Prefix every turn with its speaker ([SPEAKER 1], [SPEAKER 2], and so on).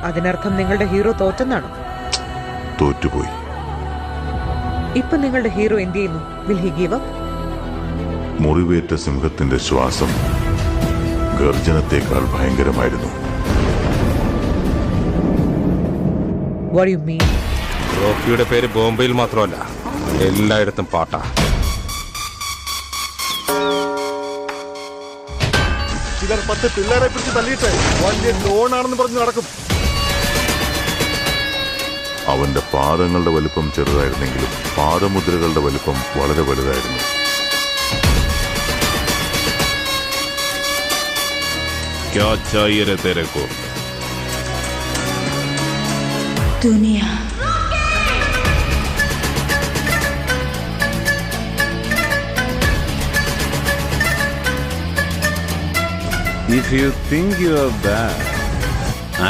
[SPEAKER 1] അതിനർത്ഥം നിങ്ങളുടെ ഹീറോ തോറ്റെന്നാണോ?
[SPEAKER 2] തോറ്റുപോയി.
[SPEAKER 1] ഇപ്പൊ നിങ്ങളുടെ ഹീറോ എന്ത് ചെയ്യുന്നു? Will he give up?
[SPEAKER 2] മുറിവേറ്റ സിംഹത്തിന്റെ ശ്വാസം ഗർജനത്തെക്കാൾ ഭയങ്കരമായിരുന്നു.
[SPEAKER 1] What do you mean?
[SPEAKER 3] റോക്കിയുടെ പേര് ബോംബെയിൽ മാത്രമല്ല, എല്ലായിടത്തും പാട്ടാ.
[SPEAKER 4] ചിലർ 10 പിള്ളേരെ പിടിച്ച് തള്ളിയിട്ട് വലിയ ലോണാണെന്ന് പറഞ്ഞ് നടക്കും.
[SPEAKER 2] അവന്റെ പാദങ്ങളുടെ വലിപ്പം ചെറുതായിരുന്നെങ്കിലും പാദമുദ്രകളുടെ വലിപ്പം വളരെ വലുതായിരുന്നു.
[SPEAKER 3] क्या चाहिए रे तेरे को?
[SPEAKER 5] दुनिया.
[SPEAKER 3] If you think you are bad,